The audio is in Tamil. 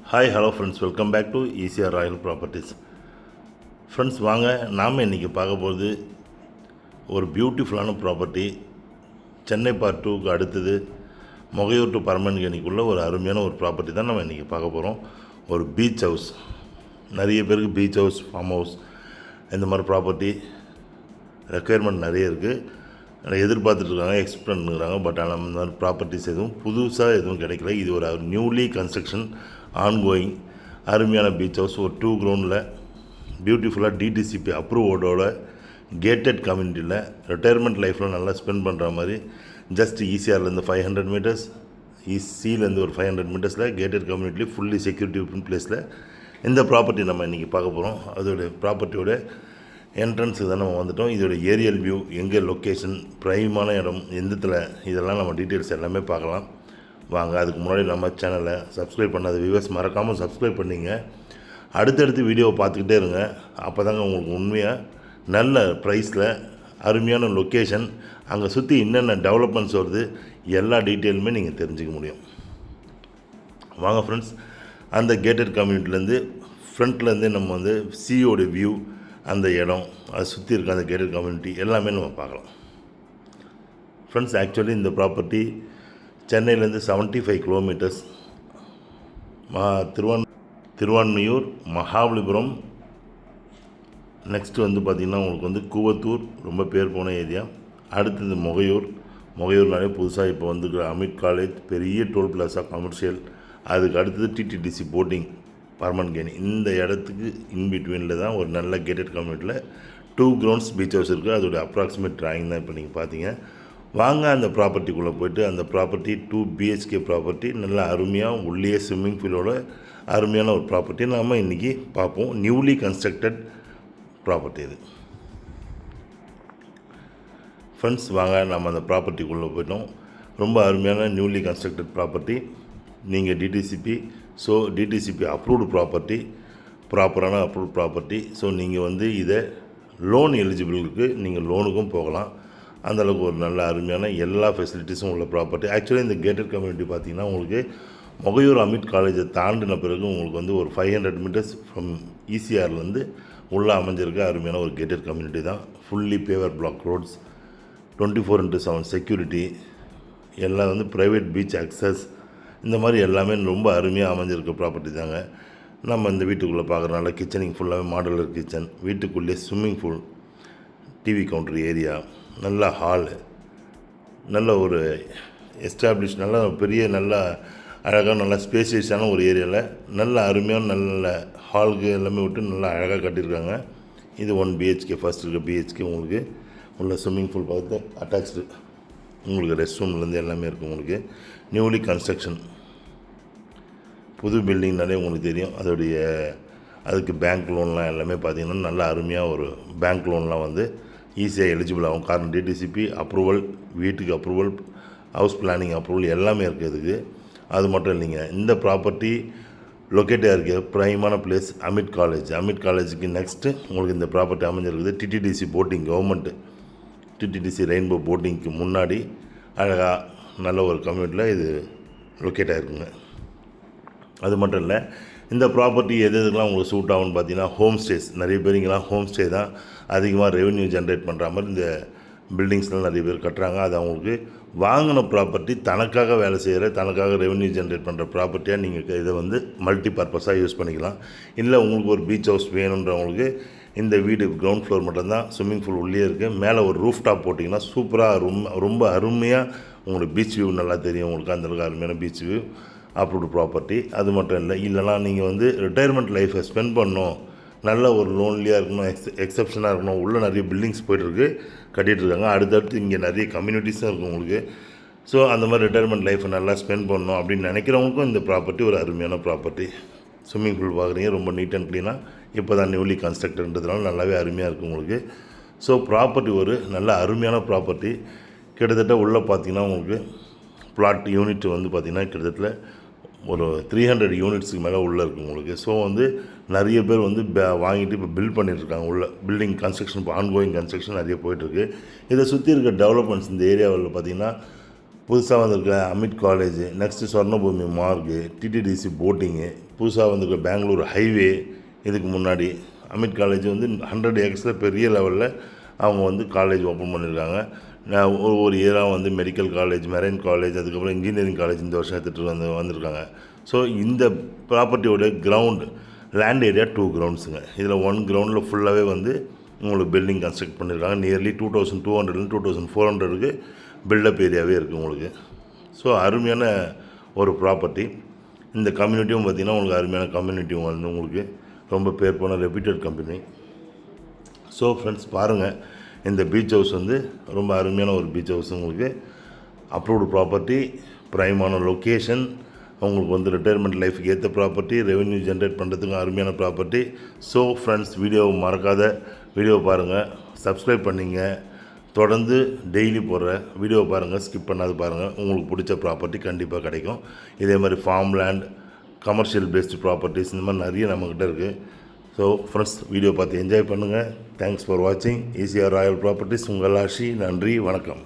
Hi hello friends, welcome back to ECR royal properties. Friends, வாங்க நாம் இன்றைக்கி பார்க்க போகிறது ஒரு பியூட்டிஃபுல்லான ப்ராப்பர்ட்டி. சென்னை பார்ட் 2க்கு அடுத்தது மொகையூர் டு பரமன்கேணிக்குள்ளே ஒரு அருமையான ஒரு ப்ராப்பர்ட்டி தான் நம்ம இன்றைக்கி பார்க்க போகிறோம். ஒரு பீச் ஹவுஸ். நிறைய பேருக்கு பீச் ஹவுஸ், ஃபார்ம் ஹவுஸ் இந்த மாதிரி ப்ராப்பர்ட்டி ரெக்குயர்மெண்ட் நிறைய இருக்குது, எதிர்பார்த்துட்ருக்காங்க, எக்ஸ்பெக்ட் பண்ணுறாங்க. பட் ஆனால் இந்த மாதிரி ப்ராப்பர்ட்டிஸ் எதுவும் புதுசாக எதுவும் கிடைக்கல. இது ஒரு நியூலி கன்ஸ்ட்ரக்ஷன் ஆன்கோயிங் அருமையான பீச் ஹவுஸ். ஒரு 2 கிரவுண்டில் பியூட்டிஃபுல்லாக டிடிசிபி அப்ரூவோட கேட்டட் கம்யூனிட்டியில் ரிட்டையர்மெண்ட் லைஃப்பில் நல்லா ஸ்பெண்ட் பண்ணுற மாதிரி ஜஸ்ட் ஈசிஆர்லேருந்து 500 மீட்டர்ஸ், ஈசிலேருந்து ஒரு 500 மீட்டர்ஸில் கேட்டட் கம்யூனிட்டியில் ஃபுல்லி செக்யூரிட்டி பிளேஸில் இந்த ப்ராப்பர்ட்டி நம்ம இன்றைக்கி பார்க்க போகிறோம். அதோடைய ப்ராப்பர்ட்டியோட என்ட்ரன்ஸுக்கு தான் நம்ம வந்துவிட்டோம். இதோட ஏரியல் வியூ, எங்கே லொக்கேஷன், ப்ரைமான இடம், எந்தத்தில், இதெல்லாம் நம்ம டீட்டெயில்ஸ் எல்லாமே பார்க்கலாம். வாங்க. அதுக்கு முன்னாடி நம்ம சேனலை சப்ஸ்கிரைப் பண்ணாத வியூவர்ஸ் மறக்காமல் சப்ஸ்கிரைப் பண்ணிங்க. அடுத்தடுத்து வீடியோவை பார்த்துக்கிட்டே இருங்க. அப்போ தாங்க உங்களுக்கு உண்மையாக நல்ல ப்ரைஸில் அருமையான லொக்கேஷன், அங்கே சுற்றி என்னென்ன டெவலப்மெண்ட்ஸ் வருது, எல்லா டீட்டெயிலுமே நீங்கள் தெரிஞ்சுக்க முடியும். வாங்க ஃப்ரெண்ட்ஸ், அந்த கேட்டட் கம்யூனிட்டிலேருந்து ஃப்ரண்ட்லேருந்தே நம்ம வந்து சியோட வியூ, அந்த இடம், அதை சுற்றி இருக்க அந்த கேட்டட் கம்யூனிட்டி எல்லாமே நம்ம பார்க்கலாம். ஃப்ரெண்ட்ஸ், ஆக்சுவலி இந்த ப்ராப்பர்ட்டி சென்னையிலேருந்து 75 கிலோமீட்டர்ஸ், திருவான்மியூர், மகாபலிபுரம், நெக்ஸ்ட்டு வந்து பார்த்திங்கன்னா உங்களுக்கு வந்து கூவத்தூர், ரொம்ப பேர் போன ஏரியா. அடுத்தது மொகையூர்னாலே புதுசாக இப்போ வந்துருக்கிற அமிட் காலேஜ், பெரிய டோல் பிளாஸா கமர்ஷியல். அதுக்கு அடுத்தது டிடிடிசி போட்டிங் பரமன்கேணி. இந்த இடத்துக்கு இன்பிட்வீனில் தான் ஒரு நல்ல கேட்டட் கம்யூனிட்டியில் 2 கிரவுண்ட்ஸ் பீச் ஹவுஸ் இருக்குது. அதோடைய அப்ராக்சிமேட் ட்ராயிங் தான் இப்போ நீங்கள் பார்த்தீங்க. வாங்க அந்த ப்ராப்பர்ட்டிக்குள்ளே போய்ட்டு, அந்த ப்ராப்பர்ட்டி 2 BHK ப்ராப்பர்ட்டி, நல்ல அருமையாக உள்ளே ஸ்விம்மிங் பூலோட அருமையான ஒரு ப்ராப்பர்ட்டி நாம் இன்றைக்கி பார்ப்போம். நியூலி கன்ஸ்ட்ரக்டட் ப்ராப்பர்ட்டி இது. ஃப்ரெண்ட்ஸ், வாங்க நம்ம அந்த ப்ராப்பர்ட்டிக்குள்ளே போய்ட்டோம். ரொம்ப அருமையான நியூலி கன்ஸ்ட்ரக்டட் ப்ராப்பர்ட்டி. நீங்கள் டிடிசிபி அப்ரூவ்டு ப்ராப்பர்ட்டி, ப்ராப்பரான அப்ரூவ்ட் ப்ராப்பர்ட்டி. ஸோ நீங்கள் வந்து இதை லோன் எலிஜிபிளுக்கு நீங்கள் லோனுக்கும் போகலாம். அந்தளவுக்கு ஒரு நல்ல அருமையான எல்லா ஃபெசிலிட்டிஸும் உள்ள ப்ராப்பர்ட்டி. ஆக்சுவலி இந்த கேட்டட் கம்யூனிட்டி பார்த்திங்கன்னா உங்களுக்கு மொகையூர் அமிட் காலேஜை தாண்டின பிறகு உங்களுக்கு வந்து ஒரு 500 மீட்டர்ஸ் ஃப்ரம் ஈசிஆர்லேருந்து உள்ளே அமைஞ்சிருக்க அருமையான ஒரு கேட்டட் கம்யூனிட்டி தான். Fully paver block roads, 24/7 security, எல்லாம் வந்து ப்ரைவேட் பீச் அக்சஸ், இந்த மாதிரி எல்லாமே ரொம்ப அருமையாக அமைஞ்சிருக்க ப்ராப்பர்ட்டி தாங்க. நம்ம இந்த வீட்டுக்குள்ளே பார்க்குறனால கிச்சனிங் ஃபுல்லாகவே மாடலர் கிச்சன், வீட்டுக்குள்ளேயே swimming pool, TV counter area, நல்ல ஹாலு, நல்ல ஒரு எஸ்டாப்ளிஷ், நல்ல பெரிய, நல்ல அழகாக, நல்ல ஸ்பேசியஸான ஒரு ஏரியாவில் நல்ல அருமையான நல்ல ஹாலுக்கு எல்லாமே விட்டு நல்லா அழகாக கட்டியிருக்காங்க. இது 1 BHK. ஃபஸ்ட் இருக்க BHK உங்களுக்கு உள்ள ஸ்விம்மிங் பூல் பார்த்து அட்டாச்சு, உங்களுக்கு ரெஸ்ட் ரூம்லேருந்து எல்லாமே இருக்குது. உங்களுக்கு நியூலி கன்ஸ்ட்ரக்ஷன், புது பில்டிங்னாலே உங்களுக்கு தெரியும். அதுக்கு பேங்க் லோன்லாம் எல்லாமே பார்த்திங்கன்னா நல்ல அருமையாக ஒரு பேங்க் லோன்லாம் வந்து ஈஸியாக எலிஜிபிள் ஆகும். காரணம் டிடிசிபி அப்ரூவல், வீட்டுக்கு அப்ரூவல், ஹவுஸ் பிளானிங் அப்ரூவல் எல்லாமே இருக்குது இதுக்கு. அது மட்டும் இல்லைங்க, இந்த ப்ராப்பர்ட்டி லொக்கேட்டாக இருக்க ப்ரைமான பிளேஸ் அமிட் காலேஜுக்கு நெக்ஸ்ட்டு உங்களுக்கு இந்த ப்ராப்பர்ட்டி அமைஞ்சிருக்குது. TTDC boating, government TTDC rainbow போட்டிங்க்கு முன்னாடி அழகாக நல்ல ஒரு கம்யூனிட்டியில் இது லொக்கேட்டாக இருக்குங்க. அது மட்டும் இல்லை, இந்த ப்ராப்பர்ட்டி எதுக்கெல்லாம் உங்களுக்கு சூட் ஆகும்னு பார்த்தீங்கன்னா ஹோம் ஸ்டேஸ். நிறைய பேர் இங்கெல்லாம் ஹோம் ஸ்டே தான் அதிகமாக ரெவென்யூ ஜென்ரேட் பண்ணுற மாதிரி இந்த பில்டிங்ஸ்லாம் நிறைய பேர் கட்டுறாங்க. அது அவங்களுக்கு வாங்கின ப்ராப்பர்ட்டி, தனக்காக வேலை செய்கிற, தனக்காக ரெவென்யூ ஜென்ரேட் பண்ணுற ப்ராப்பர்ட்டியாக நீங்கள் இதை வந்து மல்டி பர்பஸாக யூஸ் பண்ணிக்கலாம். இல்லை உங்களுக்கு ஒரு பீச் ஹவுஸ் வேணுன்றவங்களுக்கு இந்த வீடு கிரவுண்ட் ஃப்ளோர் மட்டும்தான், ஸ்விம்மிங் பூல் உள்ளே இருக்குது. மேலே ஒரு ரூஃப் டாப் போட்டிங்கன்னா சூப்பராக ரொம்ப அருமையாக உங்களுக்கு பீச் வியூ நல்லா தெரியும். உங்களுக்கு அந்தளவுக்கு அருமையான பீச் வியூ அப்ரூவ்டு ப்ராப்பர்ட்டி. அது மட்டும் இல்லைனா நீங்கள் வந்து ரிட்டையர்மெண்ட் லைஃப்பை ஸ்பெண்ட் பண்ணணும், நல்ல ஒரு லோன்லியாக இருக்கணும், எக்ஸப்ஷனாக இருக்கணும், உள்ளே நிறைய பில்டிங்ஸ் போய்ட்டுருக்கு, கட்டிகிட்ருக்காங்க. அடுத்தடுத்து இங்கே நிறைய கம்யூனிட்டிஸும் இருக்குது உங்களுக்கு. ஸோ அந்த மாதிரி ரிட்டையர்மெண்ட் லைஃப்பை நல்லா ஸ்பெண்ட் பண்ணணும் அப்படின்னு நினைக்கிறவங்களுக்கும் இந்த ப்ராப்பர்ட்டி ஒரு அருமையான ப்ராப்பர்ட்டி. ஸ்விம்மிங் பூல் பார்க்குறீங்க, ரொம்ப நீட் அண்ட் க்ளீனாக இப்போ தான் நியூலி கன்ஸ்ட்ரக்டன்றதுனால நல்லாவே அருமையாக இருக்குது உங்களுக்கு. ஸோ ப்ராப்பர்ட்டி ஒரு நல்ல அருமையான ப்ராப்பர்ட்டி. கிட்டத்தட்ட உள்ளே பார்த்திங்கன்னா உங்களுக்கு பிளாட் யூனிட் வந்து பார்த்திங்கன்னா கிட்டத்தட்ட ஒரு 300 யூனிட்ஸுக்கு மேலே உள்ளே இருக்குது உங்களுக்கு. ஸோ வந்து நிறைய பேர் வந்து வாங்கிட்டு இப்போ பில்ட் பண்ணிட்டுருக்காங்க. உள்ள பில்டிங் கன்ஸ்ட்ரக்ஷன், இப்போ ஆன்கோயிங் கன்ஸ்ட்ரக்ஷன் நிறைய போயிட்டுருக்கு. இதை சுற்றி இருக்க டெவலப்மெண்ட்ஸ் இந்த ஏரியாவில் பார்த்திங்கன்னா புதுசாக வந்திருக்க அமிட் காலேஜ், நெக்ஸ்ட்டு சொர்ணபூமி மார்கு, டிடிடிசி போட்டிங்கு, புதுசாக வந்திருக்க பெங்களூர் ஹைவே. இதுக்கு முன்னாடி அமிட் காலேஜ் வந்து 100 ஏக்கர்ஸில் பெரிய லெவலில் அவங்க வந்து காலேஜ் ஓப்பன் பண்ணியிருக்காங்க. ஒரு இயராக வந்து மெடிக்கல் காலேஜ், மெரைன் காலேஜ், அதுக்கப்புறம் இன்ஜினியரிங் காலேஜ் இந்த வருஷம் எடுத்துகிட்டு வந்திருக்காங்க. ஸோ இந்த ப்ராப்பர்ட்டியோட கிரவுண்டு லேண்ட் ஏரியா 2 கிரவுண்ட்ஸுங்க. இதில் 1 கிரவுண்டில் ஃபுல்லாகவே வந்து உங்களுக்கு பில்டிங் கன்ஸ்ட்ரக்ட் பண்ணியிருக்காங்க. நியர்லி 2200 2400க்கு பில்டப் ஏரியாவே இருக்குது உங்களுக்கு. ஸோ அருமையான ஒரு ப்ராப்பர்ட்டி. இந்த கம்யூனிட்டியும் பார்த்திங்கன்னா உங்களுக்கு அருமையான கம்யூனிட்டியும் வந்து உங்களுக்கு ரொம்ப பேர் போன ரெப்யூட்டட் கம்பெனி. ஸோ ஃப்ரெண்ட்ஸ் பாருங்கள், இந்த பீச் ஹவுஸ் வந்து ரொம்ப அருமையான ஒரு பீச் ஹவுஸ். உங்களுக்கு அப்ரூவ்டு ப்ராப்பர்ட்டி, ப்ரைமான லொக்கேஷன், உங்களுக்கு வந்து ரிட்டையர்மெண்ட் லைஃபுக்கு ஏற்ற ப்ராப்பர்ட்டி, ரெவென்யூ ஜென்ரேட் பண்ணுறதுக்கு அருமையான ப்ராப்பர்ட்டி. ஸோ ஃப்ரெண்ட்ஸ், வீடியோவை மறக்காத வீடியோ பாருங்கள், சப்ஸ்கிரைப் பண்ணிங்க, தொடர்ந்து டெய்லி போடுற வீடியோவை பாருங்கள், ஸ்கிப் பண்ணாது பாருங்கள். உங்களுக்கு பிடிச்ச ப்ராப்பர்ட்டி கண்டிப்பாக கிடைக்கும். இதே மாதிரி farm land, commercial based properties இந்த மாதிரி நிறைய நம்மக்கிட்ட இருக்குது. ஸோ ஃப்ரெண்ட்ஸ், வீடியோ பார்த்து என்ஜாய் பண்ணுங்கள். தேங்க்ஸ் ஃபார் வாட்சிங். ECR royal properties. உங்கள் ஆஷி. நன்றி, வணக்கம்.